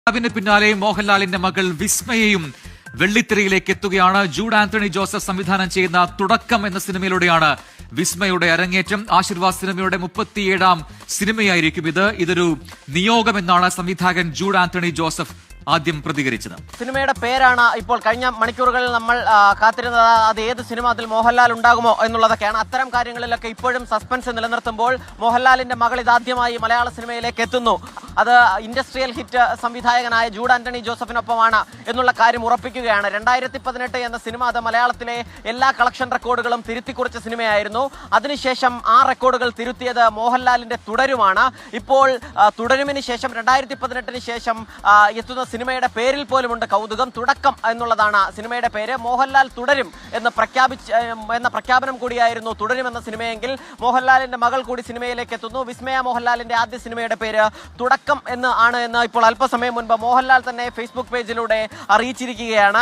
അതിന് പിന്നാലെ മോഹൻലാലിന്റെ മകൾ വിസ്മയയും വെള്ളിത്തിരയിലേക്ക് എത്തുകയാണ്. ജൂഡ് ആന്റണി ജോസഫ് സംവിധാനം ചെയ്യുന്ന തുടക്കം എന്ന സിനിമയിലൂടെയാണ് വിസ്മയുടെ അരങ്ങേറ്റം. ആശീർവാദ് സിനിമയുടെ 37ാം സിനിമയായിരിക്കും ഇത്. ഇതൊരു നിയോഗമെന്നാണ് സംവിധായകൻ ജൂഡ് ആന്റണി ജോസഫ് ആദ്യം പ്രതികരിച്ചത്. സിനിമയുടെ പേരാണ് ഇപ്പോൾ കഴിഞ്ഞ മണിക്കൂറുകളിൽ നമ്മൾ കാത്തിരുന്നത്. അത് ഏത് സിനിമ, അതിൽ മോഹൻലാൽ ഉണ്ടാകുമോ എന്നുള്ളതൊക്കെയാണ്. അത്തരം കാര്യങ്ങളിലൊക്കെ ഇപ്പോഴും സസ്പെൻസ് നിലനിർത്തുമ്പോൾ മോഹൻലാലിന്റെ മകൾ ഇതാദ്യമായി മലയാള സിനിമയിലേക്ക് എത്തുന്നു. അത് ഇൻഡസ്ട്രിയൽ ഹിറ്റ് സംവിധായകനായ ജൂഡ് ആന്റണി ജോസഫിനൊപ്പമാണ് എന്നുള്ള കാര്യം ഉറപ്പിക്കുകയാണ്. 2018 എന്ന സിനിമ അത് മലയാളത്തിലെ എല്ലാ കളക്ഷൻ റെക്കോർഡുകളും തിരുത്തിക്കുറിച്ച സിനിമയായിരുന്നു. അതിനുശേഷം ആ റെക്കോർഡുകൾ തിരുത്തിയത് മോഹൻലാലിന്റെ തുടരുമാണ്. ഇപ്പോൾ തുടരുമിന് ശേഷം 2018 ശേഷം എത്തുന്ന സിനിമയുടെ പേരിൽ പോലുമുണ്ട് കൗതുകം. തുടക്കം എന്നുള്ളതാണ് സിനിമയുടെ പേര്. മോഹൻലാൽ തുടരും എന്ന പ്രഖ്യാപനം കൂടിയായിരുന്നു തുടരുമെന്ന സിനിമയെങ്കിൽ മോഹൻലാലിന്റെ മകൾ കൂടി സിനിമയിലേക്ക് എത്തുന്നു. വിസ്മയ മോഹൻലാലിന്റെ ആദ്യ സിനിമയുടെ പേര് തുടക്കം എന്ന് ഇപ്പോൾ അല്പസമയം മുൻപ് മോഹൻലാൽ തന്നെ ഫേസ്ബുക്ക് പേജിലൂടെ അറിയിച്ചിരിക്കുകയാണ്.